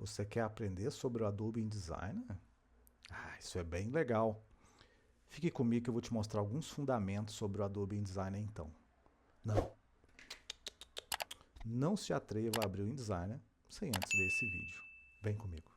Você quer aprender sobre o Adobe InDesign? Isso é bem legal. Fique comigo que eu vou te mostrar alguns fundamentos sobre o Adobe InDesign então. Não se atreva a abrir o InDesign sem antes ver esse vídeo. Vem comigo.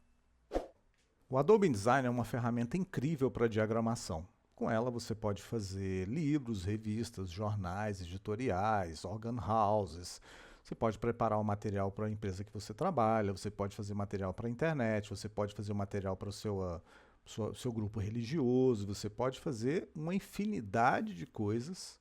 O Adobe InDesign é uma ferramenta incrível para diagramação. Com ela você pode fazer livros, revistas, jornais, editoriais, organ houses. Você pode preparar o material para a empresa que você trabalha, você pode fazer material para a internet, você pode fazer material para o seu grupo religioso, você pode fazer uma infinidade de coisas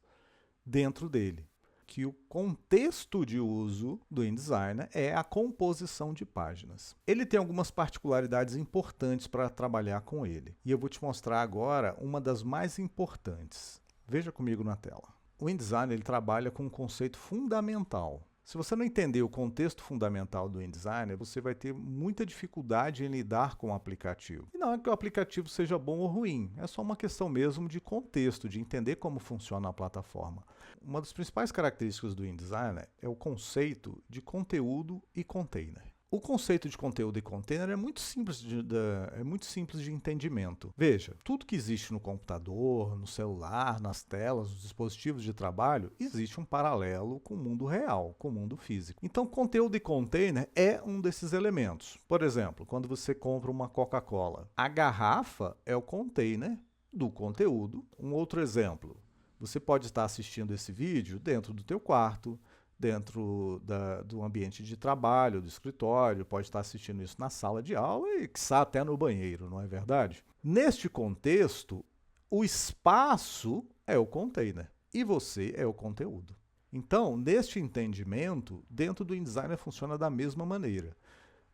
dentro dele. Que o contexto de uso do InDesign é a composição de páginas. Ele tem algumas particularidades importantes para trabalhar com ele. E eu vou te mostrar agora uma das mais importantes. Veja comigo na tela. O InDesign ele trabalha com um conceito fundamental. Se você não entender o contexto fundamental do InDesign, você vai ter muita dificuldade em lidar com o aplicativo. E não é que o aplicativo seja bom ou ruim, é só uma questão mesmo de contexto, de entender como funciona a plataforma. Uma das principais características do InDesign é o conceito de conteúdo e container. O conceito de conteúdo e container é muito simples de entendimento. Veja, tudo que existe no computador, no celular, nas telas, nos dispositivos de trabalho, existe um paralelo com o mundo real, com o mundo físico. Então, conteúdo e container é um desses elementos. Por exemplo, quando você compra uma Coca-Cola, a garrafa é o container do conteúdo. Um outro exemplo, você pode estar assistindo esse vídeo dentro do teu quarto, dentro do ambiente de trabalho, do escritório, pode estar assistindo isso na sala de aula e, quiçá, até no banheiro, não é verdade? Neste contexto, o espaço é o container e você é o conteúdo. Então, neste entendimento, dentro do InDesign funciona da mesma maneira.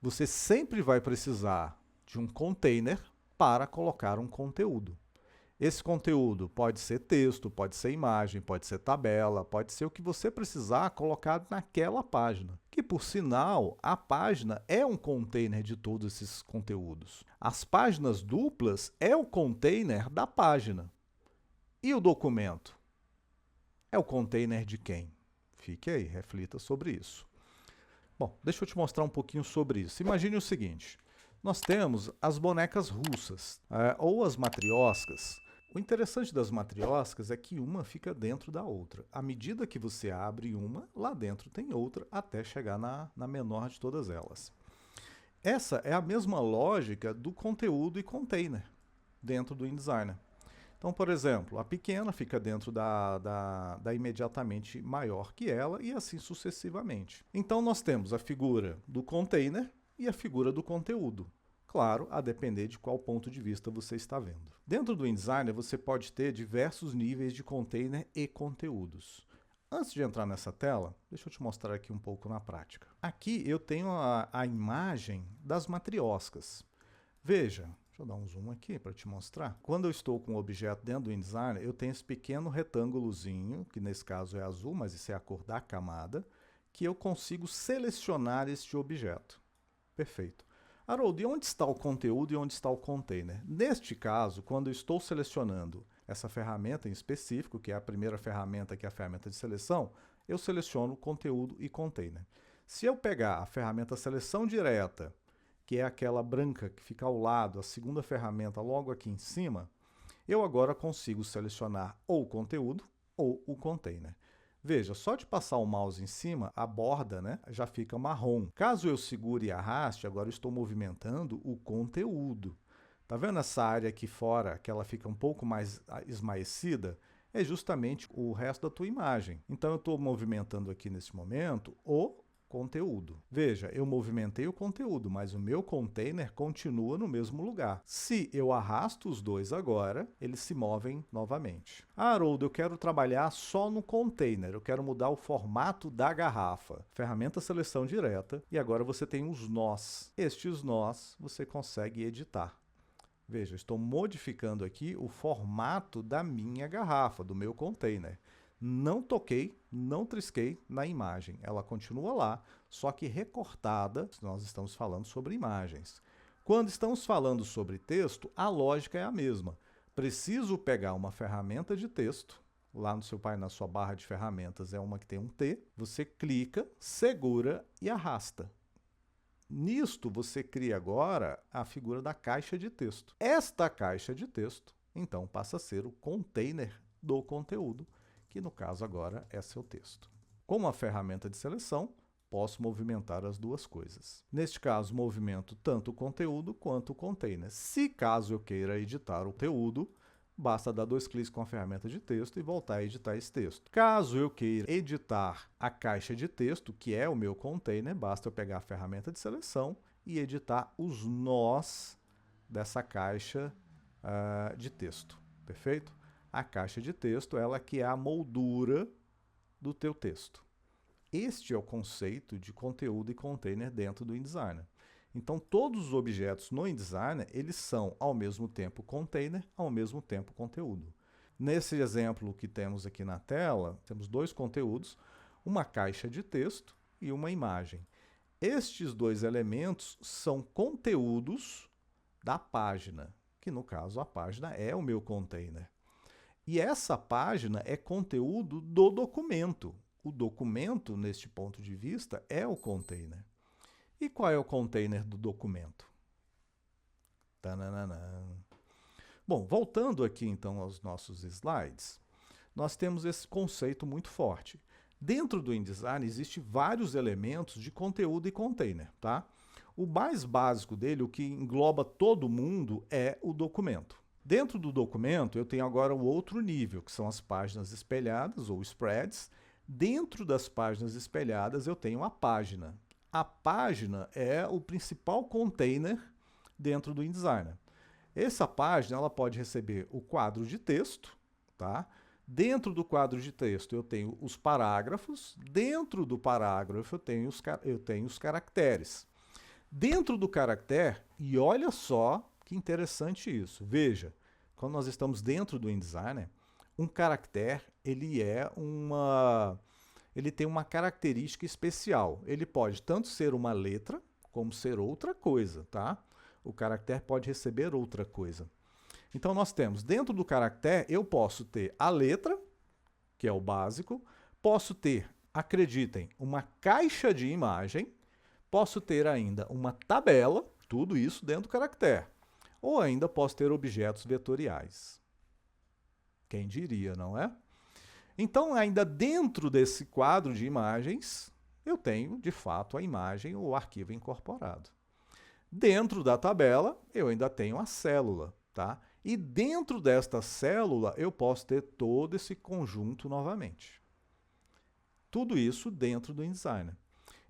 Você sempre vai precisar de um container para colocar um conteúdo. Esse conteúdo pode ser texto, pode ser imagem, pode ser tabela, pode ser o que você precisar colocar naquela página. Que, por sinal, a página é um container de todos esses conteúdos. As páginas duplas é o container da página. E o documento? É o container de quem? Fique aí, reflita sobre isso. Bom, deixa eu te mostrar um pouquinho sobre isso. Imagine o seguinte, nós temos as bonecas russas, ou as matrioscas. O interessante das matrioscas é que uma fica dentro da outra. À medida que você abre uma, lá dentro tem outra, até chegar na menor de todas elas. Essa é a mesma lógica do conteúdo e container dentro do InDesign. Então, por exemplo, a pequena fica dentro da imediatamente maior que ela e assim sucessivamente. Então, nós temos a figura do container e a figura do conteúdo. Claro, a depender de qual ponto de vista você está vendo. Dentro do InDesign, você pode ter diversos níveis de container e conteúdos. Antes de entrar nessa tela, deixa eu te mostrar aqui um pouco na prática. Aqui eu tenho a imagem das matrioscas. Veja, deixa eu dar um zoom aqui para te mostrar. Quando eu estou com o objeto dentro do InDesign, eu tenho esse pequeno retângulozinho, que nesse caso é azul, mas isso é a cor da camada, que eu consigo selecionar este objeto. Perfeito. Haroldo, e onde está o conteúdo e onde está o container? Neste caso, quando eu estou selecionando essa ferramenta em específico, que é a primeira ferramenta, que é a ferramenta de seleção, eu seleciono conteúdo e container. Se eu pegar a ferramenta seleção direta, que é aquela branca que fica ao lado, a segunda ferramenta logo aqui em cima, eu agora consigo selecionar ou o conteúdo ou o container. Veja, só de passar o mouse em cima, a borda, né, já fica marrom. Caso eu segure e arraste, agora eu estou movimentando o conteúdo. Tá vendo essa área aqui fora, que ela fica um pouco mais esmaecida? É justamente o resto da tua imagem. Então eu estou movimentando aqui nesse momento o conteúdo. Veja, eu movimentei o conteúdo, mas o meu container continua no mesmo lugar. Se eu arrasto os dois agora, eles se movem novamente. Ah, Haroldo, eu quero trabalhar só no container, eu quero mudar o formato da garrafa. Ferramenta seleção direta, e agora você tem os nós. Estes nós você consegue editar. Veja, estou modificando aqui o formato da minha garrafa, do meu container. Não toquei, não trisquei na imagem. Ela continua lá, só que recortada. Nós estamos falando sobre imagens. Quando estamos falando sobre texto, a lógica é a mesma. Preciso pegar uma ferramenta de texto. Lá no seu painel, na sua barra de ferramentas, é uma que tem um T. Você clica, segura e arrasta. Nisto, você cria agora a figura da caixa de texto. Esta caixa de texto, então, passa a ser o container do conteúdo, que no caso agora é seu texto. Com uma ferramenta de seleção, posso movimentar as duas coisas. Neste caso, movimento tanto o conteúdo quanto o container. Se caso eu queira editar o conteúdo, basta dar 2 cliques com a ferramenta de texto e voltar a editar esse texto. Caso eu queira editar a caixa de texto, que é o meu container, basta eu pegar a ferramenta de seleção e editar os nós dessa caixa de texto. Perfeito? A caixa de texto, ela que é a moldura do teu texto. Este é o conceito de conteúdo e container dentro do InDesigner. Então, todos os objetos no InDesigner, eles são, ao mesmo tempo, container, ao mesmo tempo, conteúdo. Nesse exemplo que temos aqui na tela, temos 2 conteúdos, uma caixa de texto e uma imagem. Estes 2 elementos são conteúdos da página, que no caso a página é o meu container. E essa página é conteúdo do documento. O documento, neste ponto de vista, é o container. E qual é o container do documento? Tananana. Bom, voltando aqui então aos nossos slides, nós temos esse conceito muito forte. Dentro do InDesign existem vários elementos de conteúdo e container, tá? O mais básico dele, o que engloba todo mundo, é o documento. Dentro do documento, eu tenho agora o outro nível, que são as páginas espelhadas, ou spreads. Dentro das páginas espelhadas, eu tenho a página. A página é o principal container dentro do InDesigner. Essa página ela pode receber o quadro de texto, tá? Dentro do quadro de texto eu tenho os parágrafos, dentro do parágrafo eu tenho os caracteres. Dentro do caractere, e olha só que interessante isso, veja, quando nós estamos dentro do InDesigner, um caractere ele tem uma característica especial. Ele pode tanto ser uma letra, como ser outra coisa, tá? O caractere pode receber outra coisa. Então, nós temos, dentro do caractere, eu posso ter a letra, que é o básico, posso ter, acreditem, uma caixa de imagem, posso ter ainda uma tabela, tudo isso dentro do caractere. Ou ainda posso ter objetos vetoriais. Quem diria, não é? Então, ainda dentro desse quadro de imagens, eu tenho, de fato, a imagem ou o arquivo incorporado. Dentro da tabela, eu ainda tenho a célula, tá? E dentro desta célula, eu posso ter todo esse conjunto novamente. Tudo isso dentro do InDesigner.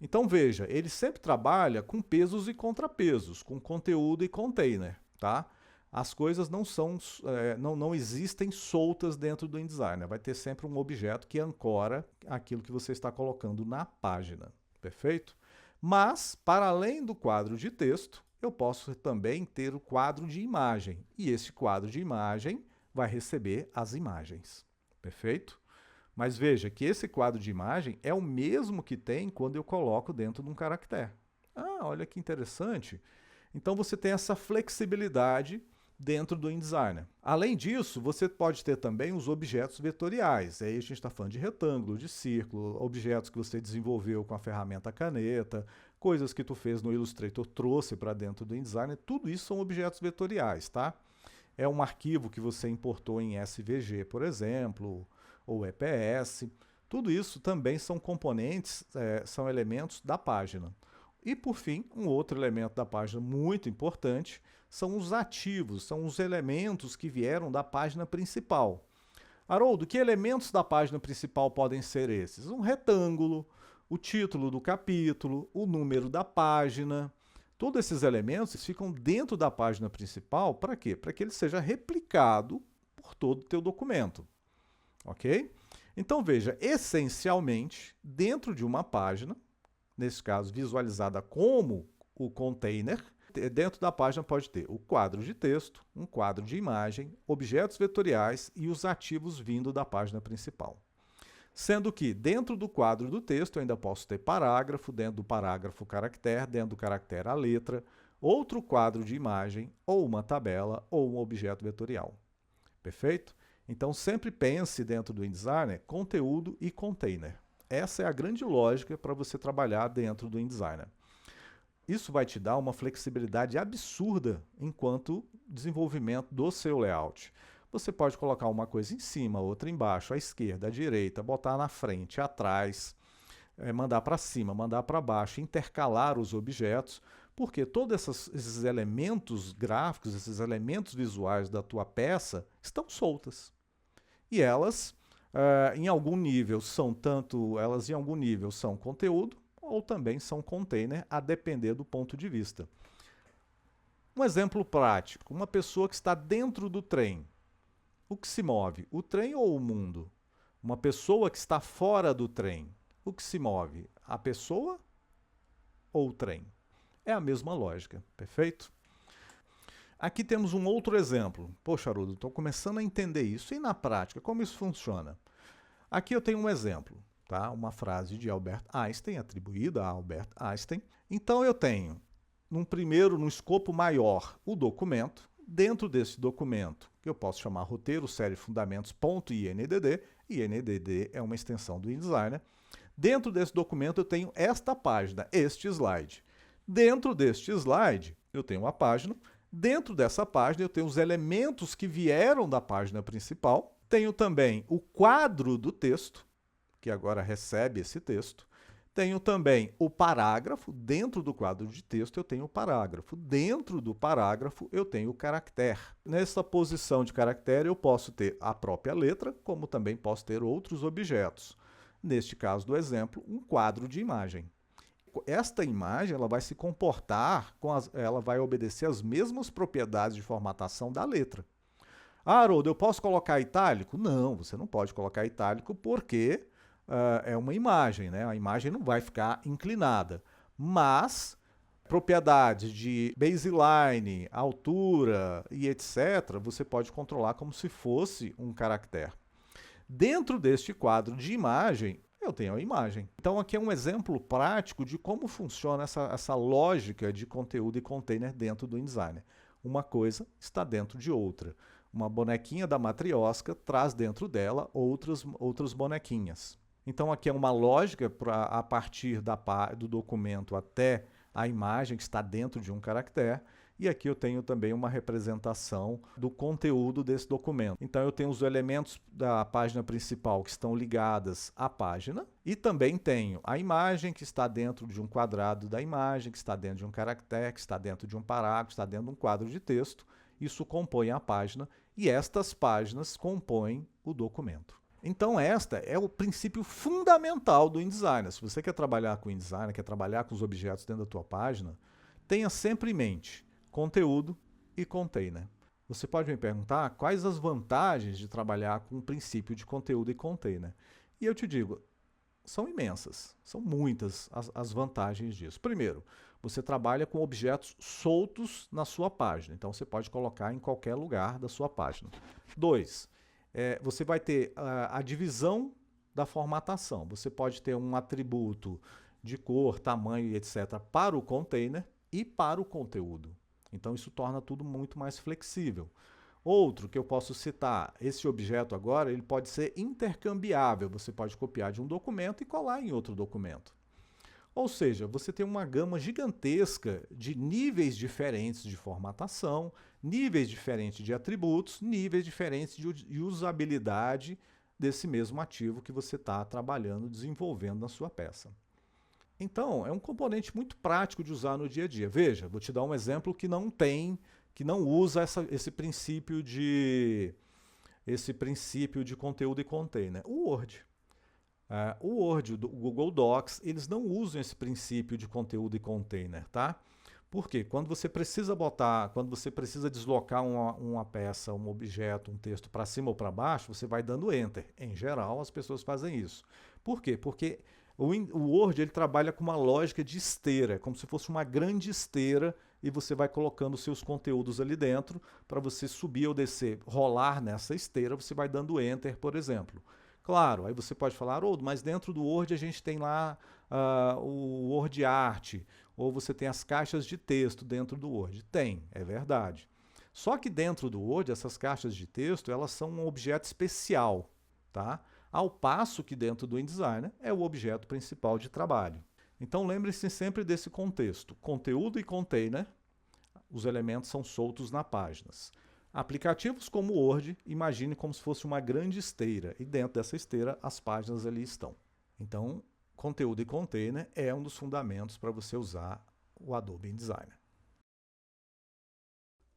Então, veja, ele sempre trabalha com pesos e contrapesos, com conteúdo e container, tá? As coisas não existem soltas dentro do InDesigner. Vai ter sempre um objeto que ancora aquilo que você está colocando na página. Perfeito? Mas, para além do quadro de texto, eu posso também ter o quadro de imagem. E esse quadro de imagem vai receber as imagens. Perfeito? Mas veja que esse quadro de imagem é o mesmo que tem quando eu coloco dentro de um caractere. Ah, olha que interessante. Então, você tem essa flexibilidade dentro do InDesigner. Além disso, você pode ter também os objetos vetoriais. Aí a gente está falando de retângulo, de círculo, objetos que você desenvolveu com a ferramenta caneta, coisas que tu fez no Illustrator, trouxe para dentro do InDesigner. Tudo isso são objetos vetoriais, tá? É um arquivo que você importou em SVG, por exemplo, ou EPS. Tudo isso também são componentes, são elementos da página. E, por fim, um outro elemento da página muito importante são os ativos, são os elementos que vieram da página principal. Haroldo, que elementos da página principal podem ser esses? Um retângulo, o título do capítulo, o número da página. Todos esses elementos ficam dentro da página principal para quê? Para que ele seja replicado por todo o teu documento. Ok? Então, veja, essencialmente, dentro de uma página, nesse caso visualizada como o container, dentro da página pode ter o quadro de texto, um quadro de imagem, objetos vetoriais e os ativos vindo da página principal. Sendo que dentro do quadro do texto eu ainda posso ter parágrafo, dentro do parágrafo caractere, dentro do caractere a letra, outro quadro de imagem, ou uma tabela, ou um objeto vetorial. Perfeito? Então sempre pense dentro do InDesigner conteúdo e container. Essa é a grande lógica para você trabalhar dentro do InDesigner. Isso vai te dar uma flexibilidade absurda enquanto desenvolvimento do seu layout. Você pode colocar uma coisa em cima, outra embaixo, à esquerda, à direita, botar na frente, atrás, mandar para cima, mandar para baixo, intercalar os objetos, porque todos esses elementos gráficos, esses elementos visuais da tua peça estão soltas. E elas, em algum nível, são conteúdo ou também são container, a depender do ponto de vista. Um exemplo prático, uma pessoa que está dentro do trem. O que se move, o trem ou o mundo? Uma pessoa que está fora do trem. O que se move, a pessoa ou o trem? É a mesma lógica, perfeito? Aqui temos um outro exemplo. Poxa, Haroldo, estou começando a entender isso. E na prática, como isso funciona? Aqui eu tenho um exemplo, tá? Uma frase de Albert Einstein, atribuída a Albert Einstein. Então eu tenho, no escopo maior, o documento. Dentro desse documento, que eu posso chamar roteiro, série fundamentos.indd, INDD é uma extensão do InDesigner. Dentro desse documento eu tenho esta página, este slide. Dentro deste slide eu tenho a página. Dentro dessa página eu tenho os elementos que vieram da página principal. Tenho também o quadro do texto, que agora recebe esse texto. Tenho também o parágrafo. Dentro do quadro de texto eu tenho o parágrafo. Dentro do parágrafo eu tenho o caractere. Nessa posição de caractere eu posso ter a própria letra, como também posso ter outros objetos. Neste caso do exemplo, um quadro de imagem. Esta imagem ela vai se comportar, ela vai obedecer às mesmas propriedades de formatação da letra. Ah, Haroldo, eu posso colocar itálico? Não, você não pode colocar itálico porque é uma imagem, né? A imagem não vai ficar inclinada. Mas propriedades de baseline, altura e etc., você pode controlar como se fosse um caractere. Dentro deste quadro de imagem, eu tenho a imagem. Então aqui é um exemplo prático de como funciona essa lógica de conteúdo e container dentro do InDesigner. Uma coisa está dentro de outra. Uma bonequinha da matriosca traz dentro dela outras bonequinhas. Então aqui é uma lógica a partir do documento até a imagem que está dentro de um caractere. E aqui eu tenho também uma representação do conteúdo desse documento. Então eu tenho os elementos da página principal que estão ligadas à página e também tenho a imagem que está dentro de um quadrado da imagem, que está dentro de um caractere, que está dentro de um parágrafo, que está dentro de um quadro de texto. Isso compõe a página e estas páginas compõem o documento. Então esta é o princípio fundamental do InDesigner. Se você quer trabalhar com o InDesigner, quer trabalhar com os objetos dentro da tua página, tenha sempre em mente conteúdo e container. Você pode me perguntar quais as vantagens de trabalhar com o princípio de conteúdo e container. E eu te digo, são imensas, são muitas as vantagens disso. Primeiro, você trabalha com objetos soltos na sua página, então você pode colocar em qualquer lugar da sua página. 2, você vai ter a divisão da formatação. Você pode ter um atributo de cor, tamanho, etc. para o container e para o conteúdo. Então isso torna tudo muito mais flexível. Outro que eu posso citar, esse objeto agora, ele pode ser intercambiável. Você pode copiar de um documento e colar em outro documento. Ou seja, você tem uma gama gigantesca de níveis diferentes de formatação, níveis diferentes de atributos, níveis diferentes de usabilidade desse mesmo ativo que você está trabalhando, desenvolvendo na sua peça. Então, é um componente muito prático de usar no dia a dia. Veja, vou te dar um exemplo que não usa esse princípio de conteúdo e container. O Word. O Word, o Google Docs, eles não usam esse princípio de conteúdo e container, tá? Por quê? Quando você precisa deslocar uma peça, um objeto, um texto para cima ou para baixo, você vai dando Enter. Em geral, as pessoas fazem isso. Por quê? Porque o Word ele trabalha com uma lógica de esteira, como se fosse uma grande esteira e você vai colocando seus conteúdos ali dentro para você subir ou descer, rolar nessa esteira, você vai dando Enter, por exemplo. Claro, aí você pode falar, mas dentro do Word a gente tem lá o Word Art, ou você tem as caixas de texto dentro do Word. Tem, é verdade. Só que dentro do Word, essas caixas de texto, elas são um objeto especial, tá? Ao passo que dentro do InDesigner é o objeto principal de trabalho. Então lembre-se sempre desse contexto. Conteúdo e container, os elementos são soltos nas páginas. Aplicativos como o Word, imagine como se fosse uma grande esteira, e dentro dessa esteira as páginas ali estão. Então, conteúdo e container é um dos fundamentos para você usar o Adobe InDesign.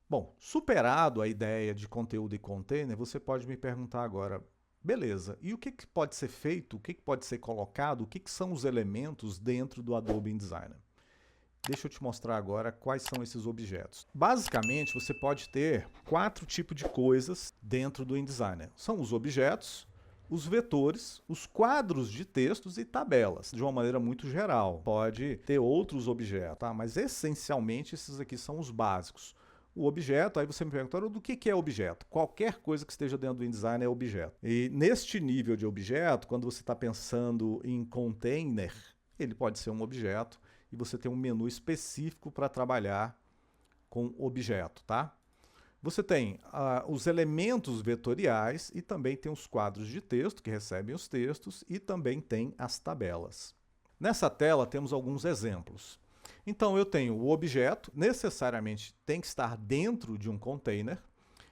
Bom, superado a ideia de conteúdo e container, você pode me perguntar agora, beleza, e o que pode ser feito, o que pode ser colocado, o que são os elementos dentro do Adobe InDesign? Deixa eu te mostrar agora quais são esses objetos. Basicamente, você pode ter 4 tipos de coisas dentro do InDesign. São os objetos, os vetores, os quadros de textos e tabelas, de uma maneira muito geral. Pode ter outros objetos, tá? Mas essencialmente esses aqui são os básicos. O objeto, aí você me pergunta, do que é objeto? Qualquer coisa que esteja dentro do InDesign é objeto. E neste nível de objeto, quando você está pensando em container, ele pode ser um objeto e você tem um menu específico para trabalhar com objeto, tá? Você tem os elementos vetoriais e também tem os quadros de texto que recebem os textos e também tem as tabelas. Nessa tela temos alguns exemplos. Então eu tenho o objeto, necessariamente tem que estar dentro de um container.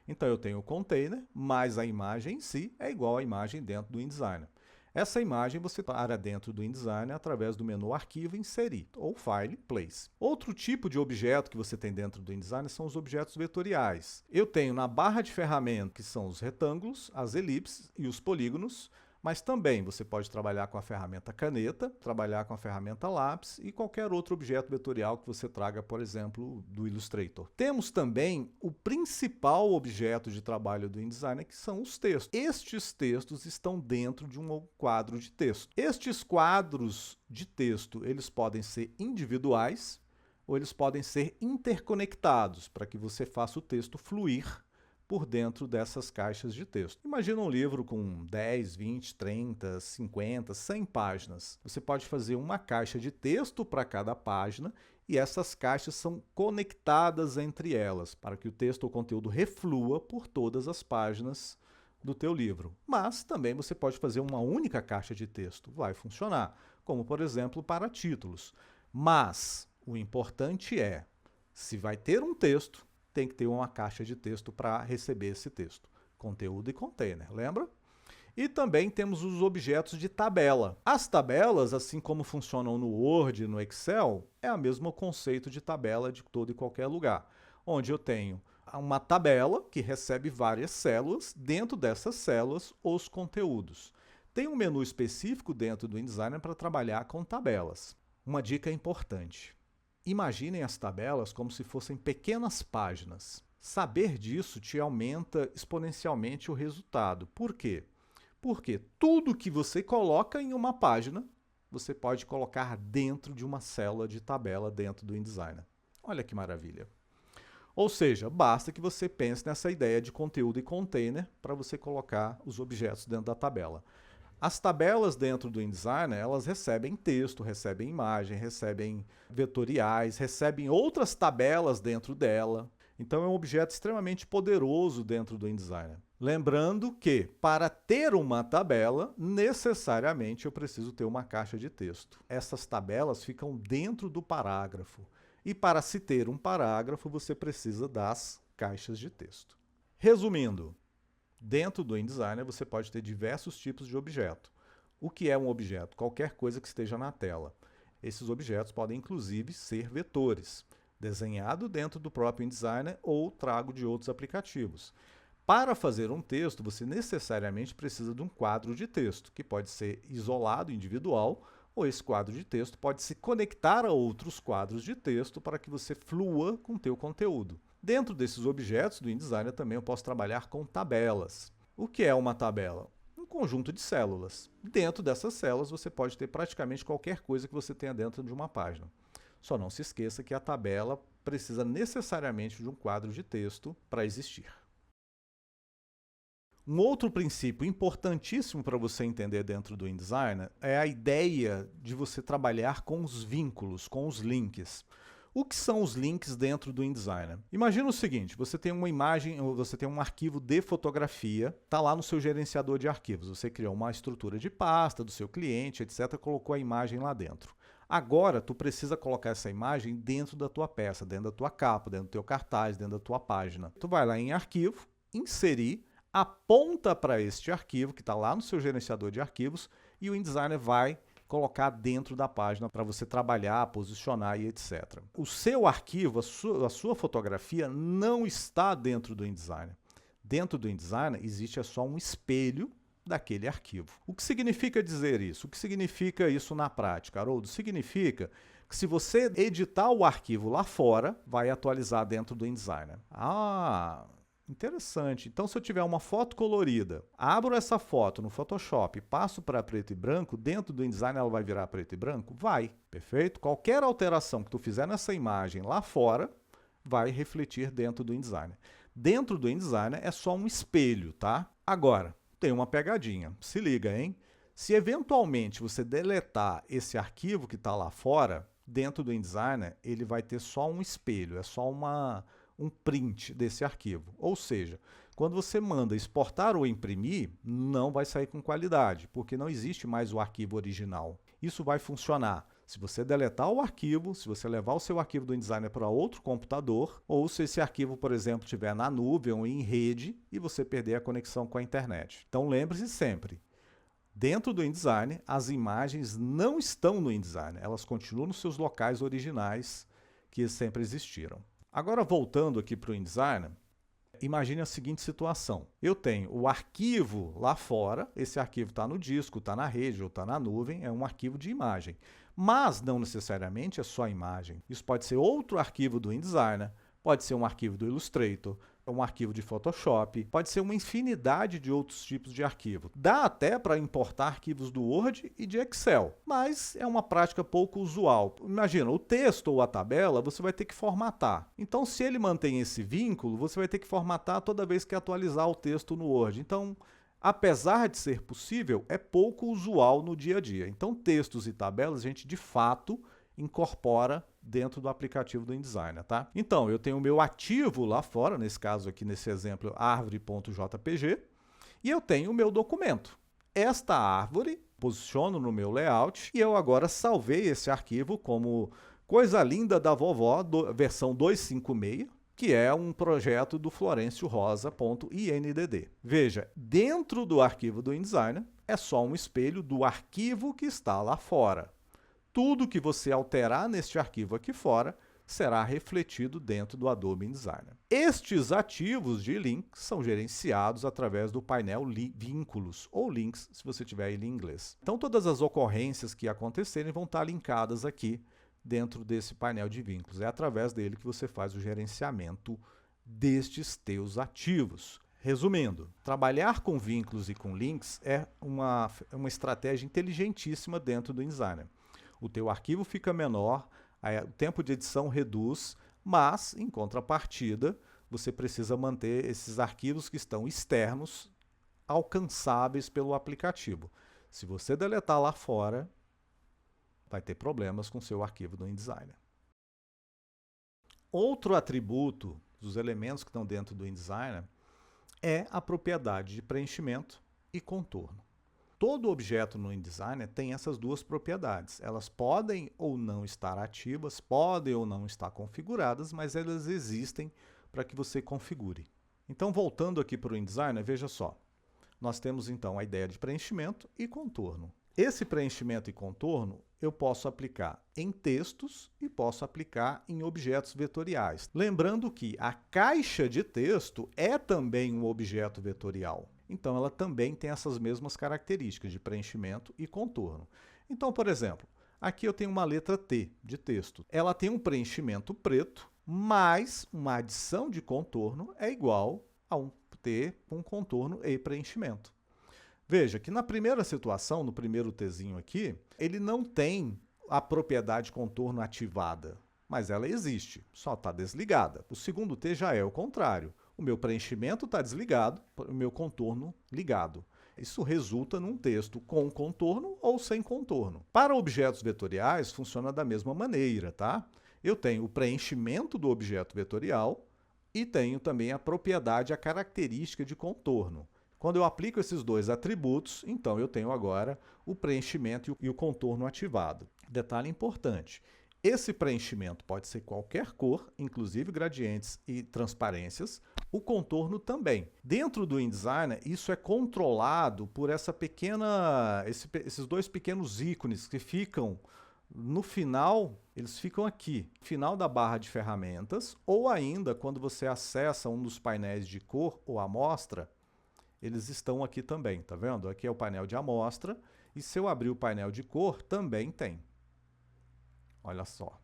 Então eu tenho o container, mas a imagem em si é igual à imagem dentro do InDesign. Essa imagem você para dentro do InDesign através do menu Arquivo, Inserir, ou File, Place. Outro tipo de objeto que você tem dentro do InDesign são os objetos vetoriais. Eu tenho na barra de ferramenta, que são os retângulos, as elipses e os polígonos, mas também você pode trabalhar com a ferramenta caneta, trabalhar com a ferramenta lápis e qualquer outro objeto vetorial que você traga, por exemplo, do Illustrator. Temos também o principal objeto de trabalho do InDesign, que são os textos. Estes textos estão dentro de um quadro de texto. Estes quadros de texto, eles podem ser individuais ou eles podem ser interconectados para que você faça o texto fluir por dentro dessas caixas de texto. Imagina um livro com 10, 20, 30, 50, 100 páginas. Você pode fazer uma caixa de texto para cada página e essas caixas são conectadas entre elas para que o texto ou conteúdo reflua por todas as páginas do teu livro. Mas também você pode fazer uma única caixa de texto. Vai funcionar, como por exemplo para títulos. Mas o importante é, se vai ter um texto, tem que ter uma caixa de texto para receber esse texto. Conteúdo e container, lembra? E também temos os objetos de tabela. As tabelas, assim como funcionam no Word e no Excel, é o mesmo conceito de tabela de todo e qualquer lugar, onde eu tenho uma tabela que recebe várias células, dentro dessas células, os conteúdos. Tem um menu específico dentro do InDesign para trabalhar com tabelas. Uma dica importante. Imaginem as tabelas como se fossem pequenas páginas. Saber disso te aumenta exponencialmente o resultado. Por quê? Porque tudo que você coloca em uma página, você pode colocar dentro de uma célula de tabela dentro do InDesign. Olha que maravilha! Ou seja, basta que você pense nessa ideia de conteúdo e container para você colocar os objetos dentro da tabela. As tabelas dentro do InDesign, elas recebem texto, recebem imagem, recebem vetoriais, recebem outras tabelas dentro dela. Então é um objeto extremamente poderoso dentro do InDesign. Lembrando que, para ter uma tabela, necessariamente eu preciso ter uma caixa de texto. Essas tabelas ficam dentro do parágrafo. E para se ter um parágrafo, você precisa das caixas de texto. Resumindo, dentro do InDesign você pode ter diversos tipos de objeto. O que é um objeto? Qualquer coisa que esteja na tela. Esses objetos podem inclusive ser vetores, desenhado dentro do próprio InDesign ou trago de outros aplicativos. Para fazer um texto, você necessariamente precisa de um quadro de texto, que pode ser isolado, individual, ou esse quadro de texto pode se conectar a outros quadros de texto para que você flua com o teu conteúdo. Dentro desses objetos do InDesign também eu posso trabalhar com tabelas. O que é uma tabela? Um conjunto de células. Dentro dessas células você pode ter praticamente qualquer coisa que você tenha dentro de uma página. Só não se esqueça que a tabela precisa necessariamente de um quadro de texto para existir. Um outro princípio importantíssimo para você entender dentro do InDesign é a ideia de você trabalhar com os vínculos, com os links. O que são os links dentro do InDesign? Imagina o seguinte, você tem uma imagem, ou você tem um arquivo de fotografia, está lá no seu gerenciador de arquivos. Você criou uma estrutura de pasta do seu cliente, etc., colocou a imagem lá dentro. Agora, tu precisa colocar essa imagem dentro da tua peça, dentro da tua capa, dentro do teu cartaz, dentro da tua página. Tu vai lá em Arquivo, Inserir, aponta para este arquivo que está lá no seu gerenciador de arquivos e o InDesigner vai colocar dentro da página para você trabalhar, posicionar e etc. O seu arquivo, a sua fotografia não está dentro do InDesigner. Dentro do InDesigner existe só um espelho daquele arquivo. O que significa dizer isso? O que significa isso na prática, Haroldo? Significa que se você editar o arquivo lá fora, vai atualizar dentro do InDesigner. Ah, interessante. Então, se eu tiver uma foto colorida, abro essa foto no Photoshop, passo para preto e branco, dentro do InDesigner ela vai virar preto e branco? Vai, perfeito? Qualquer alteração que tu fizer nessa imagem lá fora, vai refletir dentro do InDesigner. Dentro do InDesigner é só um espelho, tá? Agora, tem uma pegadinha. Se liga, hein? Se eventualmente você deletar esse arquivo que está lá fora, dentro do InDesigner, ele vai ter só um espelho, é só um print desse arquivo. Ou seja, quando você manda exportar ou imprimir, não vai sair com qualidade, porque não existe mais o arquivo original. Isso vai funcionar se você deletar o arquivo, se você levar o seu arquivo do InDesigner para outro computador, ou se esse arquivo, por exemplo, estiver na nuvem ou em rede e você perder a conexão com a internet. Então lembre-se sempre, dentro do InDesigner, as imagens não estão no InDesigner, elas continuam nos seus locais originais que sempre existiram. Agora voltando aqui para o InDesigner, imagine a seguinte situação. Eu tenho o arquivo lá fora, esse arquivo está no disco, está na rede ou está na nuvem, é um arquivo de imagem. Mas não necessariamente é só imagem. Isso pode ser outro arquivo do InDesigner, pode ser um arquivo do Illustrator, um arquivo de Photoshop, pode ser uma infinidade de outros tipos de arquivo. Dá até para importar arquivos do Word e de Excel, mas é uma prática pouco usual. Imagina, o texto ou a tabela você vai ter que formatar. Então, se ele mantém esse vínculo, você vai ter que formatar toda vez que atualizar o texto no Word. Então, apesar de ser possível, é pouco usual no dia a dia. Então, textos e tabelas a gente de fato incorpora dentro do aplicativo do InDesigner, tá? Então, eu tenho o meu ativo lá fora, nesse caso aqui, nesse exemplo, árvore.jpg, e eu tenho o meu documento. Esta árvore, posiciono no meu layout, e eu agora salvei esse arquivo como Coisa Linda da Vovó, versão 256, que é um projeto do florenciorosa.indd. Veja, dentro do arquivo do InDesigner, é só um espelho do arquivo que está lá fora. Tudo que você alterar neste arquivo aqui fora será refletido dentro do Adobe InDesigner. Estes ativos de links são gerenciados através do painel Vínculos, ou Links, se você tiver ele em inglês. Então, todas as ocorrências que acontecerem vão estar linkadas aqui dentro desse painel de vínculos. É através dele que você faz o gerenciamento destes teus ativos. Resumindo, trabalhar com vínculos e com links é uma estratégia inteligentíssima dentro do InDesigner. O teu arquivo fica menor, o tempo de edição reduz, mas, em contrapartida, você precisa manter esses arquivos que estão externos alcançáveis pelo aplicativo. Se você deletar lá fora, vai ter problemas com o seu arquivo do InDesigner. Outro atributo dos elementos que estão dentro do InDesigner é a propriedade de preenchimento e contorno. Todo objeto no InDesigner tem essas duas propriedades. Elas podem ou não estar ativas, podem ou não estar configuradas, mas elas existem para que você configure. Então, voltando aqui para o InDesigner, veja só. Nós temos então a ideia de preenchimento e contorno. Esse preenchimento e contorno eu posso aplicar em textos e posso aplicar em objetos vetoriais. Lembrando que a caixa de texto é também um objeto vetorial. Então, ela também tem essas mesmas características de preenchimento e contorno. Então, por exemplo, aqui eu tenho uma letra T de texto. Ela tem um preenchimento preto, mas uma adição de contorno é igual a um T com contorno e preenchimento. Veja que na primeira situação, no primeiro Tzinho aqui, ele não tem a propriedade contorno ativada, mas ela existe, só está desligada. O segundo T já é o contrário. O meu preenchimento está desligado, o meu contorno ligado. Isso resulta num texto com contorno ou sem contorno. Para objetos vetoriais, funciona da mesma maneira, tá? Eu tenho o preenchimento do objeto vetorial e tenho também a propriedade, a característica de contorno. Quando eu aplico esses dois atributos, então eu tenho agora o preenchimento e o contorno ativado. Detalhe importante, esse preenchimento pode ser qualquer cor, inclusive gradientes e transparências, o contorno também. Dentro do InDesign, isso é controlado por esses dois pequenos ícones que ficam no final, eles ficam aqui, no final da barra de ferramentas, ou ainda quando você acessa um dos painéis de cor ou amostra, eles estão aqui também, tá vendo? Aqui é o painel de amostra, e se eu abrir o painel de cor, também tem. Olha só.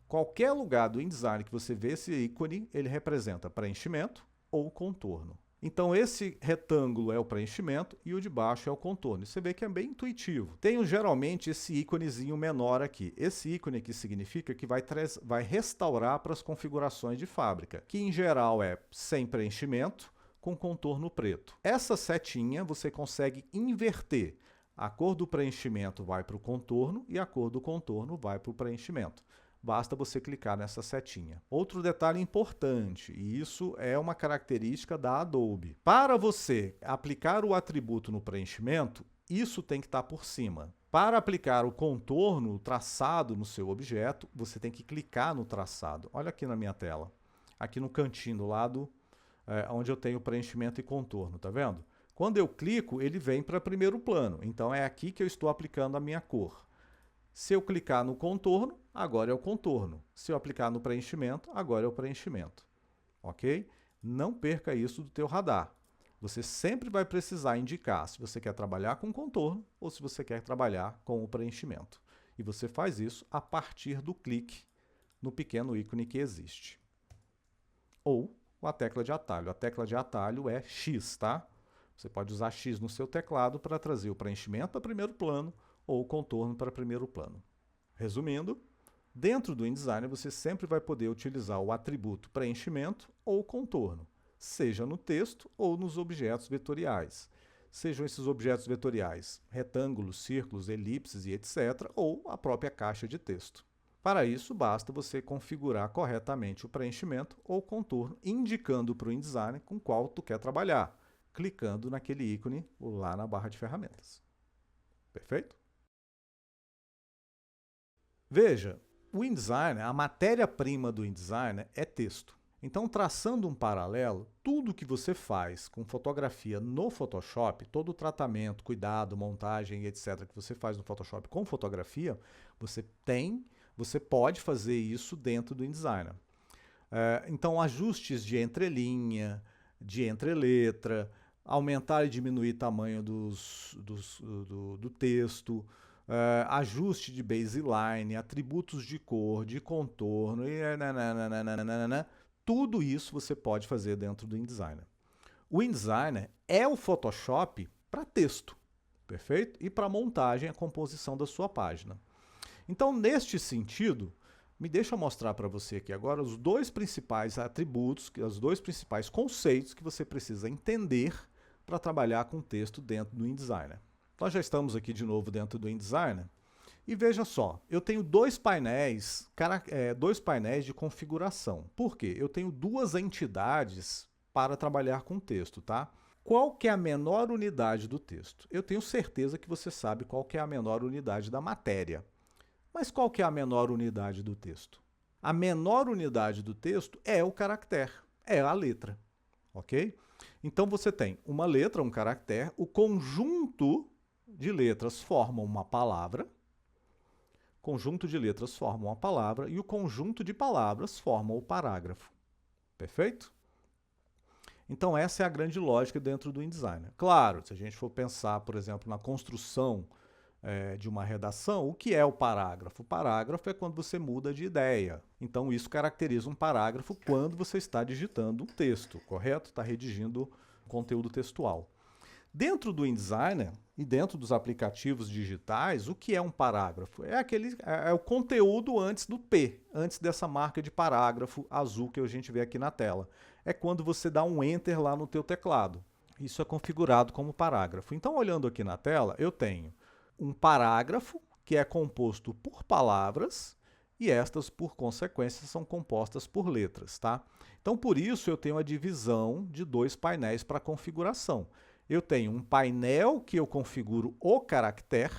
Qualquer lugar do InDesign que você vê esse ícone, ele representa preenchimento ou contorno. Então esse retângulo é o preenchimento e o de baixo é o contorno. E você vê que é bem intuitivo. Tem geralmente esse íconezinho menor aqui. Esse ícone aqui significa que vai restaurar para as configurações de fábrica, que em geral é sem preenchimento, com contorno preto. Essa setinha você consegue inverter. A cor do preenchimento vai para o contorno e a cor do contorno vai para o preenchimento. Basta você clicar nessa setinha. Outro detalhe importante, e isso é uma característica da Adobe. Para você aplicar o atributo no preenchimento, isso tem que estar por cima. Para aplicar o contorno, o traçado no seu objeto, você tem que clicar no traçado. Olha aqui na minha tela. Aqui no cantinho do lado, onde eu tenho preenchimento e contorno, tá vendo? Quando eu clico, ele vem para primeiro plano. Então é aqui que eu estou aplicando a minha cor. Se eu clicar no contorno, agora é o contorno. Se eu aplicar no preenchimento, agora é o preenchimento. Ok? Não perca isso do teu radar. Você sempre vai precisar indicar se você quer trabalhar com contorno ou se você quer trabalhar com o preenchimento. E você faz isso a partir do clique no pequeno ícone que existe. Ou a tecla de atalho. A tecla de atalho é X, tá? Você pode usar X no seu teclado para trazer o preenchimento para primeiro plano ou o contorno para primeiro plano. Resumindo, dentro do InDesign você sempre vai poder utilizar o atributo preenchimento ou contorno, seja no texto ou nos objetos vetoriais. Sejam esses objetos vetoriais retângulos, círculos, elipses e etc., ou a própria caixa de texto. Para isso, basta você configurar corretamente o preenchimento ou contorno, indicando para o InDesign com qual tu quer trabalhar, clicando naquele ícone lá na barra de ferramentas. Perfeito? Veja, o InDesign, a matéria-prima do InDesign é texto. Então, traçando um paralelo, tudo que você faz com fotografia no Photoshop, todo o tratamento, cuidado, montagem, etc., que você faz no Photoshop com fotografia, você pode fazer isso dentro do InDesign. Então, ajustes de entrelinha, de entreletra, aumentar e diminuir o tamanho do texto, ajuste de baseline, atributos de cor, de contorno, tudo isso você pode fazer dentro do InDesign. O InDesign é o Photoshop para texto, perfeito? E para montagem e composição da sua página. Então, neste sentido, me deixa mostrar para você aqui agora os dois principais atributos, os dois principais conceitos que você precisa entender para trabalhar com texto dentro do InDesign. Nós já estamos aqui de novo dentro do InDesign e veja só, eu tenho dois painéis de configuração. Por quê? Eu tenho duas entidades para trabalhar com texto, tá? Qual que é a menor unidade do texto? Eu tenho certeza que você sabe qual que é a menor unidade da matéria. Mas qual que é a menor unidade do texto? A menor unidade do texto é o caractere, é a letra, ok? Então você tem uma letra, um caractere, o conjunto de letras forma uma palavra, e o conjunto de palavras forma o parágrafo. Perfeito? Então essa é a grande lógica dentro do InDesign. Claro, se a gente for pensar, por exemplo, na construção de uma redação, o que é o parágrafo? O parágrafo é quando você muda de ideia. Então isso caracteriza um parágrafo quando você está digitando um texto, correto? Está redigindo conteúdo textual. Dentro do InDesign e dentro dos aplicativos digitais, o que é um parágrafo? É o conteúdo antes do P, antes dessa marca de parágrafo azul que a gente vê aqui na tela. É quando você dá um Enter lá no teu teclado. Isso é configurado como parágrafo. Então, olhando aqui na tela, eu tenho um parágrafo que é composto por palavras e estas, por consequência, são compostas por letras, tá? Então, por isso, eu tenho a divisão de dois painéis para configuração. Eu tenho um painel que eu configuro o caractere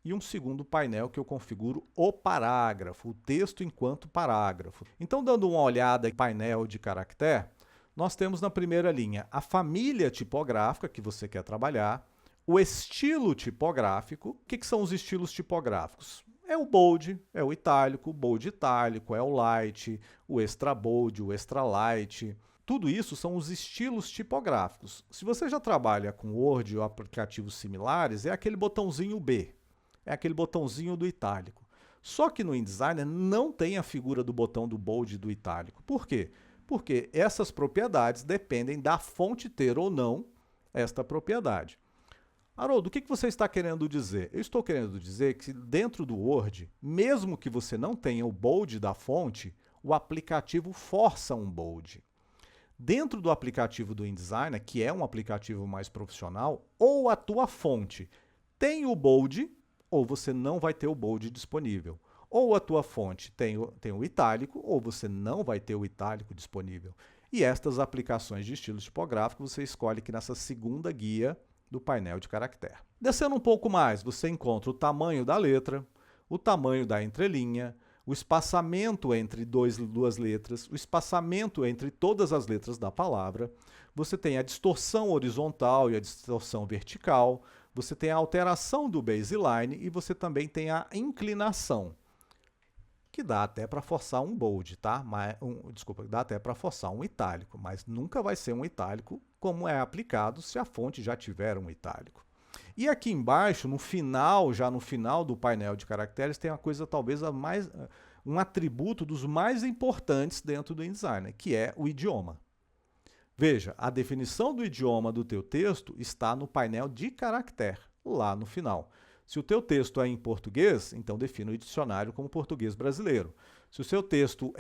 e um segundo painel que eu configuro o parágrafo, o texto enquanto parágrafo. Então, dando uma olhada em painel de caractere, nós temos na primeira linha a família tipográfica que você quer trabalhar, o estilo tipográfico. O que são os estilos tipográficos? É o bold, é o itálico, bold itálico, é o light, o extra bold, o extra light. Tudo isso são os estilos tipográficos. Se você já trabalha com Word ou aplicativos similares, é aquele botãozinho B, é aquele botãozinho do itálico. Só que no InDesigner não tem a figura do botão do bold e do itálico. Por quê? Porque essas propriedades dependem da fonte ter ou não esta propriedade. Haroldo, o que você está querendo dizer? Eu estou querendo dizer que dentro do Word, mesmo que você não tenha o bold da fonte, o aplicativo força um bold. Dentro do aplicativo do InDesigner, que é um aplicativo mais profissional, ou a tua fonte tem o bold, ou você não vai ter o bold disponível. Ou a tua fonte tem o itálico, ou você não vai ter o itálico disponível. E estas aplicações de estilos tipográficos você escolhe aqui nessa segunda guia do painel de caractere. Descendo um pouco mais, você encontra o tamanho da letra, o tamanho da entrelinha, o espaçamento entre duas letras, o espaçamento entre todas as letras da palavra, você tem a distorção horizontal e a distorção vertical, você tem a alteração do baseline e você também tem a inclinação, que dá até para forçar um bold, tá? Desculpa, dá até para forçar um itálico, mas nunca vai ser um itálico como é aplicado se a fonte já tiver um itálico. E aqui embaixo, já no final do painel de caracteres, tem uma coisa talvez um atributo dos mais importantes dentro do InDesigner, que é o idioma. Veja, a definição do idioma do teu texto está no painel de caractere, lá no final. Se o teu texto é em português, então defina o dicionário como português brasileiro. Se o seu texto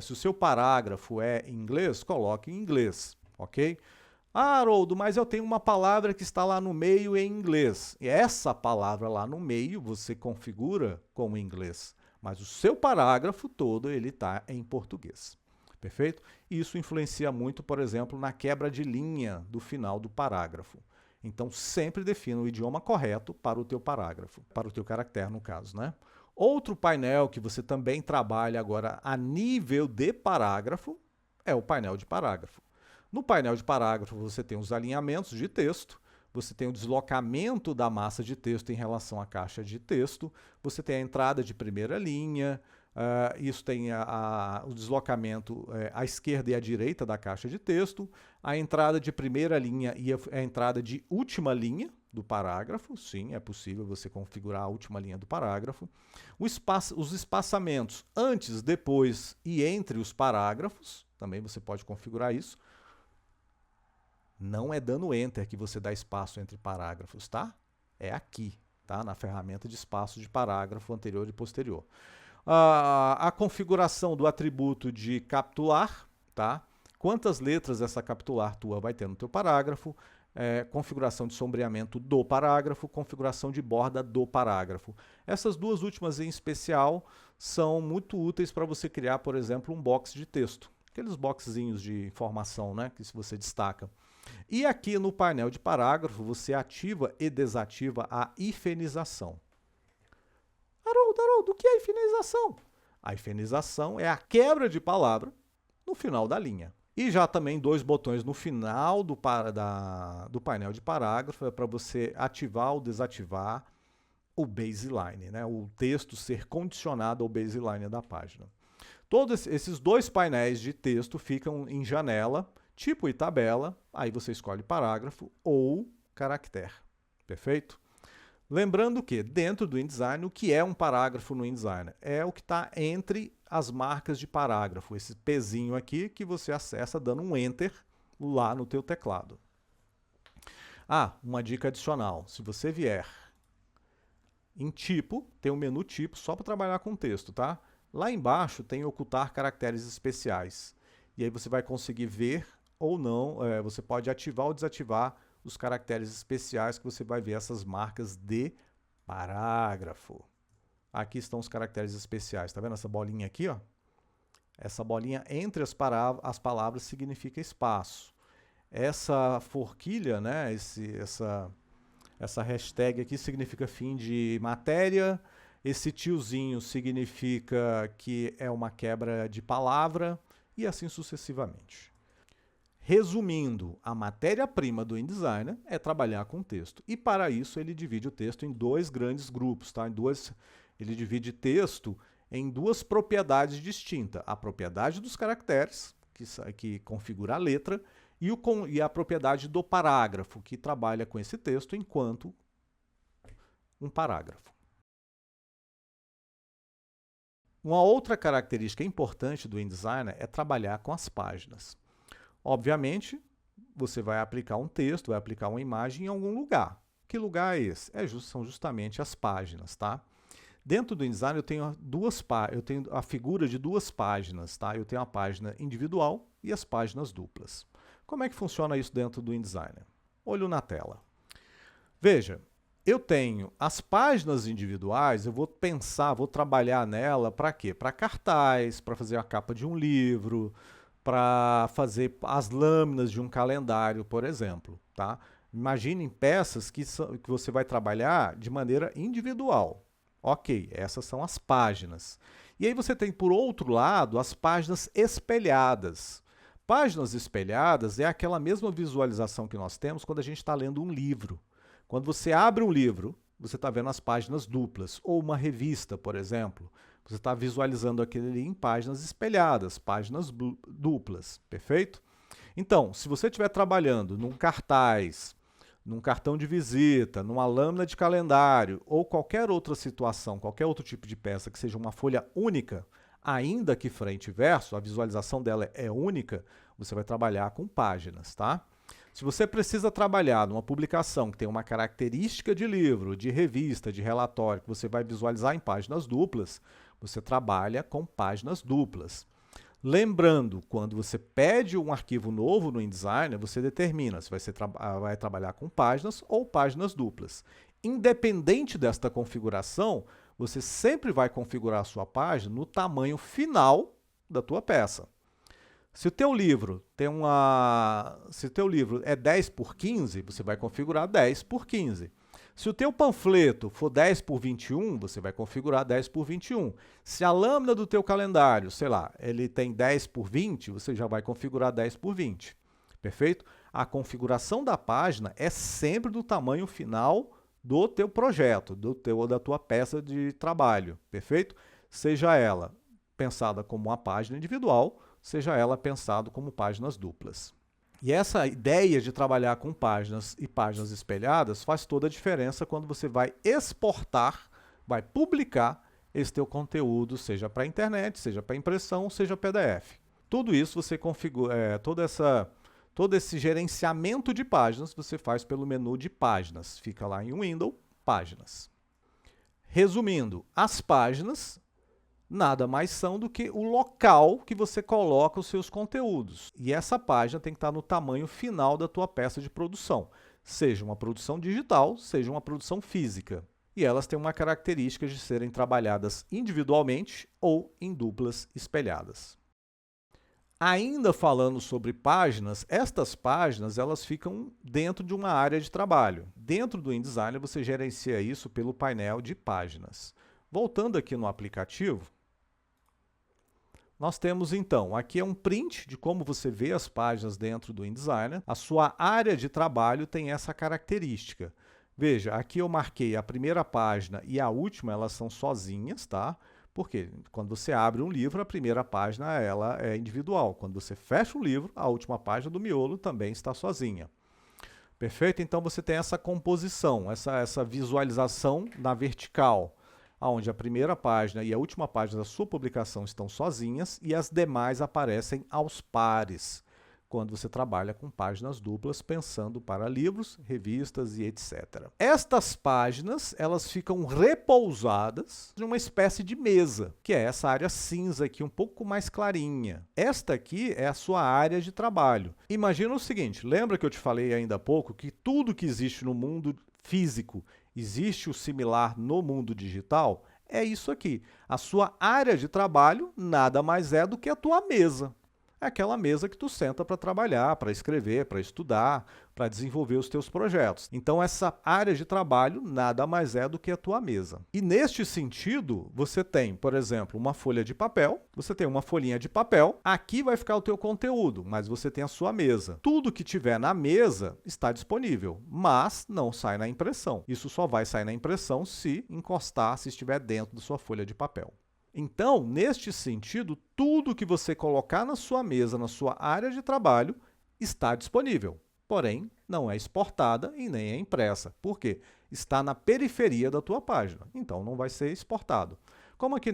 se o seu parágrafo é em inglês, coloque em inglês, ok? Ah, Haroldo, mas eu tenho uma palavra que está lá no meio em inglês. E essa palavra lá no meio você configura como inglês, mas o seu parágrafo todo ele está em português. Perfeito? Isso influencia muito, por exemplo, na quebra de linha do final do parágrafo. Então, sempre defina o idioma correto para o teu parágrafo, para o teu caractere, no caso, né? Outro painel que você também trabalha agora a nível de parágrafo é o painel de parágrafo. No painel de parágrafo, você tem os alinhamentos de texto, você tem o deslocamento da massa de texto em relação à caixa de texto, você tem a entrada de primeira linha, isso tem o deslocamento à esquerda e à direita da caixa de texto, a entrada de primeira linha e a entrada de última linha do parágrafo. Sim, é possível você configurar a última linha do parágrafo. Os espaçamentos antes, depois e entre os parágrafos, também você pode configurar isso. Não é dando Enter que você dá espaço entre parágrafos, tá? É aqui, tá? Na ferramenta de espaço de parágrafo anterior e posterior. A configuração do atributo de capitular, tá? Quantas letras essa capitular tua vai ter no teu parágrafo, configuração de sombreamento do parágrafo, configuração de borda do parágrafo. Essas duas últimas em especial são muito úteis para você criar, por exemplo, um box de texto. Aqueles boxezinhos de informação, né, que você destaca. E aqui no painel de parágrafo você ativa e desativa a hifenização. Haroldo, o que é a hifenização? A hifenização é a quebra de palavra no final da linha. E já também dois botões no final do painel de parágrafo é para você ativar ou desativar o baseline, né? O texto ser condicionado ao baseline da página. Todos esses dois painéis de texto ficam em janela, tipo e tabela, aí você escolhe parágrafo ou caractere. Perfeito? Lembrando que dentro do InDesign, o que é um parágrafo no InDesign? É o que está entre as marcas de parágrafo, esse pezinho aqui que você acessa dando um Enter lá no teu teclado. Uma dica adicional, se você vier em tipo, tem um menu tipo só para trabalhar com texto, tá? Lá embaixo tem ocultar caracteres especiais. E aí você vai conseguir ver ou não, você pode ativar ou desativar os caracteres especiais que você vai ver essas marcas de parágrafo. Aqui estão os caracteres especiais, tá vendo essa bolinha aqui, ó? Essa bolinha entre as palavras significa espaço. Essa forquilha, né, Essa hashtag aqui significa fim de matéria. Esse tiozinho significa que é uma quebra de palavra e assim sucessivamente. Resumindo, a matéria-prima do InDesigner é trabalhar com texto. E para isso ele divide o texto em dois grandes grupos, tá? Ele divide texto em duas propriedades distintas. A propriedade dos caracteres, que configura a letra, e a propriedade do parágrafo, que trabalha com esse texto enquanto um parágrafo. Uma outra característica importante do InDesigner é trabalhar com as páginas. Obviamente, você vai aplicar um texto, vai aplicar uma imagem em algum lugar. Que lugar é esse? São justamente as páginas, tá? Dentro do InDesigner eu tenho a figura de duas páginas, tá? Eu tenho a página individual e as páginas duplas. Como é que funciona isso dentro do InDesigner? Olho na tela. Veja, eu tenho as páginas individuais, eu vou trabalhar nela para quê? Para cartaz, para fazer a capa de um livro, para fazer as lâminas de um calendário, por exemplo, tá? Imaginem peças que você vai trabalhar de maneira individual. Ok, essas são as páginas. E aí você tem, por outro lado, as páginas espelhadas. Páginas espelhadas é aquela mesma visualização que nós temos quando a gente está lendo um livro. Quando você abre um livro, você está vendo as páginas duplas, ou uma revista, por exemplo. Você está visualizando aquele ali em páginas espelhadas, páginas duplas, perfeito? Então, se você estiver trabalhando num cartaz, num cartão de visita, numa lâmina de calendário, ou qualquer outra situação, qualquer outro tipo de peça que seja uma folha única, ainda que frente e verso, a visualização dela é única, você vai trabalhar com páginas, tá? Se você precisa trabalhar numa publicação que tem uma característica de livro, de revista, de relatório, que você vai visualizar em páginas duplas, você trabalha com páginas duplas. Lembrando, quando você pede um arquivo novo no InDesigner, você determina se vai trabalhar com páginas ou páginas duplas. Independente desta configuração, você sempre vai configurar a sua página no tamanho final da tua peça. Se o teu livro é 10 por 15, você vai configurar 10 por 15. Se o teu panfleto for 10 por 21, você vai configurar 10 por 21. Se a lâmina do teu calendário, sei lá, ele tem 10 por 20, você já vai configurar 10 por 20. Perfeito? A configuração da página é sempre do tamanho final do teu projeto, da tua peça de trabalho. Perfeito? Seja ela pensada como uma página individual, seja ela pensada como páginas duplas. E essa ideia de trabalhar com páginas e páginas espelhadas faz toda a diferença quando você vai exportar, vai publicar esse teu conteúdo, seja para a internet, seja para impressão, seja PDF. Tudo isso você configura, todo esse gerenciamento de páginas você faz pelo menu de páginas. Fica lá em Windows, páginas. Resumindo, as páginas nada mais são do que o local que você coloca os seus conteúdos. E essa página tem que estar no tamanho final da tua peça de produção, seja uma produção digital, seja uma produção física. E elas têm uma característica de serem trabalhadas individualmente ou em duplas espelhadas. Ainda falando sobre páginas, estas páginas elas ficam dentro de uma área de trabalho. Dentro do InDesigner você gerencia isso pelo painel de páginas. Voltando aqui no aplicativo, nós temos então, aqui é um print de como você vê as páginas dentro do InDesigner. A sua área de trabalho tem essa característica. Veja, aqui eu marquei a primeira página e a última, elas são sozinhas, tá? Porque quando você abre um livro, a primeira página ela é individual. Quando você fecha o livro, a última página do miolo também está sozinha. Perfeito? Então você tem essa composição, essa visualização na vertical, onde a primeira página e a última página da sua publicação estão sozinhas e as demais aparecem aos pares, quando você trabalha com páginas duplas, pensando para livros, revistas e etc. Estas páginas, elas ficam repousadas em uma espécie de mesa, que é essa área cinza aqui, um pouco mais clarinha. Esta aqui é a sua área de trabalho. Imagina o seguinte, lembra que eu te falei ainda há pouco que tudo que existe no mundo físico existe o similar no mundo digital? É isso aqui. A sua área de trabalho nada mais é do que a tua mesa. é aquela mesa que tu senta para trabalhar, para escrever, para estudar, para desenvolver os teus projetos. Então, essa área de trabalho nada mais é do que a tua mesa. E neste sentido, você tem, por exemplo, uma folha de papel, você tem uma folhinha de papel, aqui vai ficar o teu conteúdo, mas você tem a sua mesa. Tudo que tiver na mesa está disponível, mas não sai na impressão. Isso só vai sair na impressão se encostar, se estiver dentro da sua folha de papel. Então, neste sentido, tudo que você colocar na sua mesa, na sua área de trabalho, está disponível. Porém, não é exportada e nem é impressa. Por quê? Está na periferia da tua página, então não vai ser exportado. Como aqui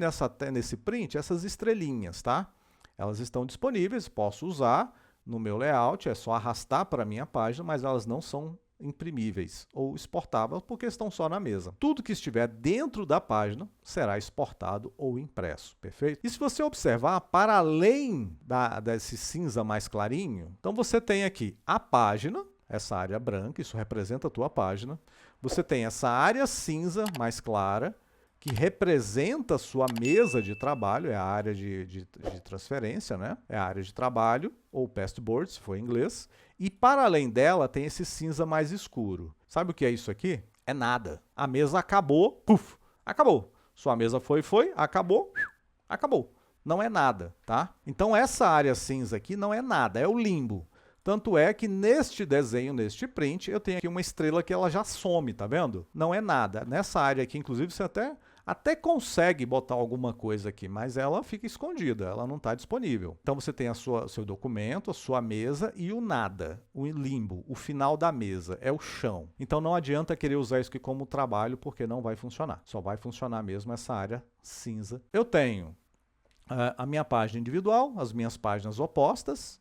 nesse print, essas estrelinhas, tá? Elas estão disponíveis, posso usar no meu layout, é só arrastar para a minha página, mas elas não são imprimíveis ou exportáveis porque estão só na mesa. Tudo que estiver dentro da página será exportado ou impresso, perfeito? E se você observar, para além desse cinza mais clarinho, então você tem aqui a página, essa área branca, isso representa a tua página. Você tem essa área cinza mais clara, que representa a sua mesa de trabalho, é a área de transferência, né? É a área de trabalho, ou pasteboard, se for em inglês. E para além dela, tem esse cinza mais escuro. Sabe o que é isso aqui? É nada. A mesa acabou, puf, acabou. Sua mesa foi, acabou, acabou. Não é nada, tá? Então essa área cinza aqui não é nada, é o limbo. Tanto é que neste desenho, neste print, eu tenho aqui uma estrela que ela já some, tá vendo? Não é nada. Nessa área aqui, inclusive, você até consegue botar alguma coisa aqui, mas ela fica escondida, ela não está disponível. Então você tem seu documento, a sua mesa e o nada, o limbo, o final da mesa, é o chão. Então não adianta querer usar isso aqui como trabalho, porque não vai funcionar. Só vai funcionar mesmo essa área cinza. Eu tenho a minha página individual, as minhas páginas opostas,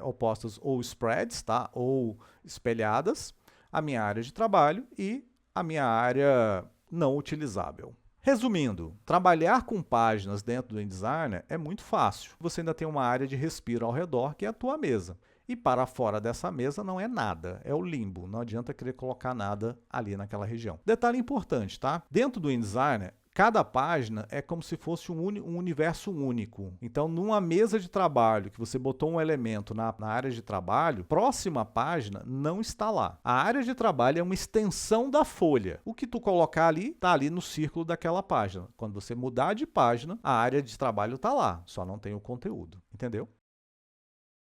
opostas ou spreads, tá? Ou espelhadas, a minha área de trabalho e a minha área não utilizável. Resumindo, trabalhar com páginas dentro do InDesigner é muito fácil. Você ainda tem uma área de respiro ao redor, que é a tua mesa. E para fora dessa mesa não é nada, é o limbo. Não adianta querer colocar nada ali naquela região. Detalhe importante, tá? Dentro do InDesigner, cada página é como se fosse um universo único. Então, numa mesa de trabalho que você botou um elemento na área de trabalho, próxima página não está lá. A área de trabalho é uma extensão da folha. O que tu colocar ali, está ali no círculo daquela página. Quando você mudar de página, a área de trabalho está lá, só não tem o conteúdo. Entendeu?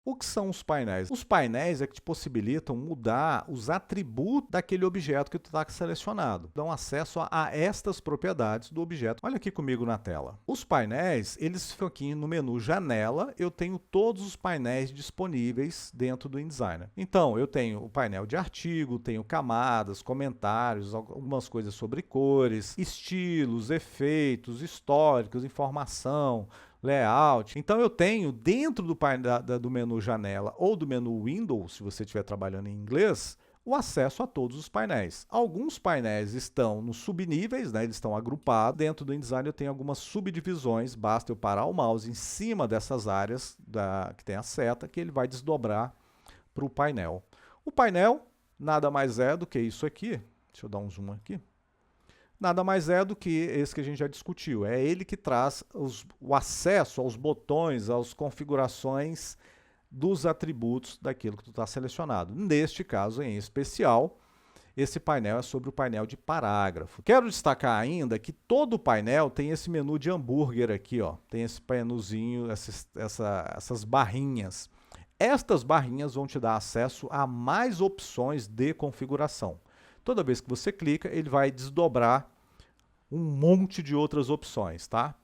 O que são os painéis? Os painéis é que te possibilitam mudar os atributos daquele objeto que tu está selecionado. Dão acesso a estas propriedades do objeto. Olha aqui comigo na tela. Os painéis, eles ficam aqui no menu Janela. Eu tenho todos os painéis disponíveis dentro do InDesigner. Então, eu tenho o painel de artigo, tenho camadas, comentários, algumas coisas sobre cores, estilos, efeitos, históricos, informação, layout. Então eu tenho dentro do menu Janela ou do menu Windows, se você estiver trabalhando em inglês, o acesso a todos os painéis. Alguns painéis estão nos subníveis, né, eles estão agrupados. Dentro do InDesign eu tenho algumas subdivisões, basta eu parar o mouse em cima dessas áreas que tem a seta, que ele vai desdobrar para o painel. O painel nada mais é do que isso aqui. Deixa eu dar um zoom aqui. Nada mais é do que esse que a gente já discutiu. É ele que traz o acesso aos botões, às configurações dos atributos daquilo que tu está selecionado. Neste caso em especial, esse painel é sobre o painel de parágrafo. Quero destacar ainda que todo o painel tem esse menu de hambúrguer aqui, ó. Tem esse menuzinho, essas barrinhas. Estas barrinhas vão te dar acesso a mais opções de configuração. Toda vez que você clica, ele vai desdobrar um monte de outras opções, tá?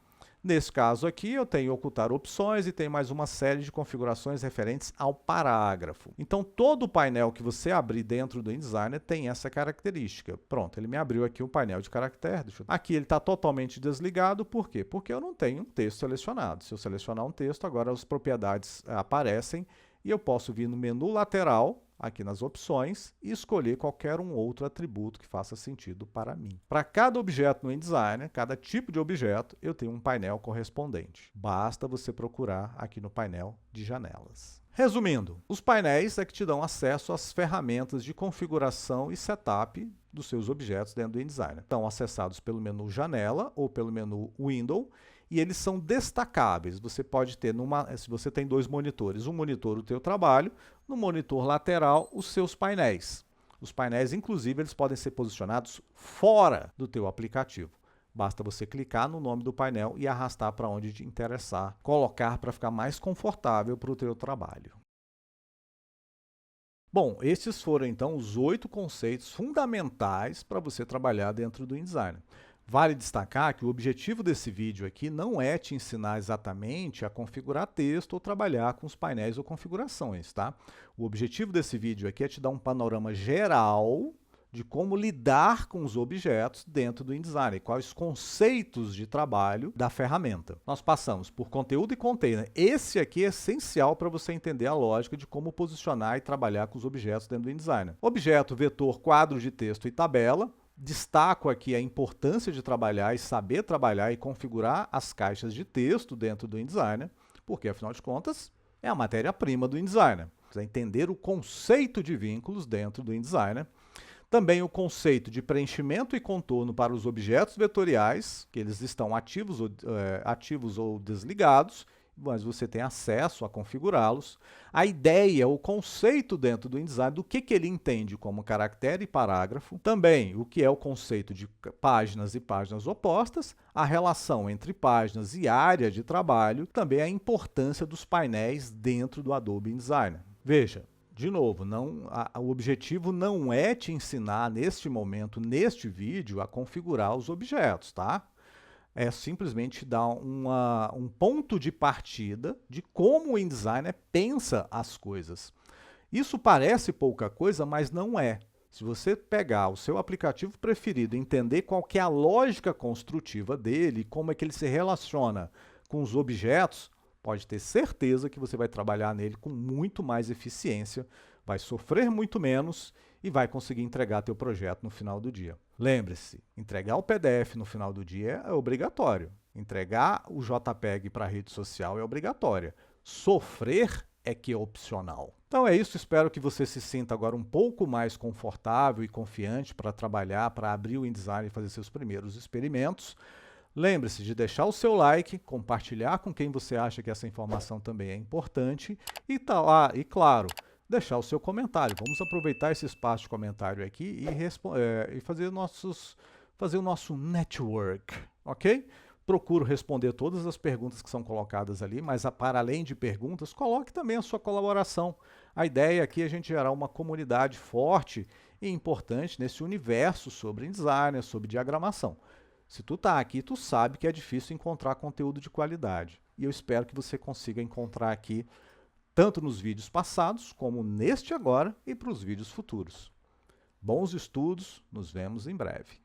Nesse caso aqui, eu tenho ocultar opções e tem mais uma série de configurações referentes ao parágrafo. Então, todo o painel que você abrir dentro do InDesigner tem essa característica. Pronto, ele me abriu aqui um painel de caractere. Aqui ele está totalmente desligado. Por quê? Porque eu não tenho um texto selecionado. Se eu selecionar um texto, agora as propriedades aparecem e eu posso vir no menu lateral, aqui nas opções, e escolher qualquer um outro atributo que faça sentido para mim. Para cada objeto no InDesigner, cada tipo de objeto, eu tenho um painel correspondente. Basta você procurar aqui no painel de janelas. Resumindo, os painéis é que te dão acesso às ferramentas de configuração e setup dos seus objetos dentro do InDesign. Estão acessados pelo menu Janela ou pelo menu Window e eles são destacáveis. Você pode ter, se você tem dois monitores, um monitor o teu trabalho, no monitor lateral os seus painéis. Os painéis, inclusive, eles podem ser posicionados fora do teu aplicativo. Basta você clicar no nome do painel e arrastar para onde te interessar, colocar para ficar mais confortável para o teu trabalho. Bom, esses foram então os 8 conceitos fundamentais para você trabalhar dentro do InDesign. Vale destacar que o objetivo desse vídeo aqui não é te ensinar exatamente a configurar texto ou trabalhar com os painéis ou configurações, tá? O objetivo desse vídeo aqui é te dar um panorama geral de como lidar com os objetos dentro do InDesign, quais os conceitos de trabalho da ferramenta. Nós passamos por conteúdo e container. Esse aqui é essencial para você entender a lógica de como posicionar e trabalhar com os objetos dentro do InDesign. Objeto, vetor, quadro de texto e tabela. Destaco aqui a importância de trabalhar e saber trabalhar e configurar as caixas de texto dentro do InDesign, porque, afinal de contas, é a matéria-prima do InDesign. Precisa entender o conceito de vínculos dentro do InDesign. Também o conceito de preenchimento e contorno para os objetos vetoriais, que eles estão ativos ou desligados, mas você tem acesso a configurá-los. A ideia, o conceito dentro do InDesign, do que ele entende como caractere e parágrafo. Também o que é o conceito de páginas e páginas opostas, a relação entre páginas e área de trabalho, também a importância dos painéis dentro do Adobe InDesign. Veja, de novo, o objetivo não é te ensinar neste momento, neste vídeo, a configurar os objetos, tá? É simplesmente dar um ponto de partida de como o InDesign pensa as coisas. Isso parece pouca coisa, mas não é. Se você pegar o seu aplicativo preferido e entender qual que é a lógica construtiva dele, como é que ele se relaciona com os objetos, pode ter certeza que você vai trabalhar nele com muito mais eficiência, vai sofrer muito menos e vai conseguir entregar teu projeto no final do dia. Lembre-se, entregar o PDF no final do dia é obrigatório. Entregar o JPEG para a rede social é obrigatório. Sofrer é que é opcional. Então é isso, espero que você se sinta agora um pouco mais confortável e confiante para trabalhar, para abrir o InDesign e fazer seus primeiros experimentos. Lembre-se de deixar o seu like, compartilhar com quem você acha que essa informação também é importante e claro, deixar o seu comentário. Vamos aproveitar esse espaço de comentário aqui e fazer o nosso network, ok? Procuro responder todas as perguntas que são colocadas ali, mas para além de perguntas, coloque também a sua colaboração. A ideia aqui é a gente gerar uma comunidade forte e importante nesse universo sobre InDesign, sobre diagramação. Se tu está aqui, tu sabe que é difícil encontrar conteúdo de qualidade. E eu espero que você consiga encontrar aqui, tanto nos vídeos passados, como neste agora e para os vídeos futuros. Bons estudos, nos vemos em breve.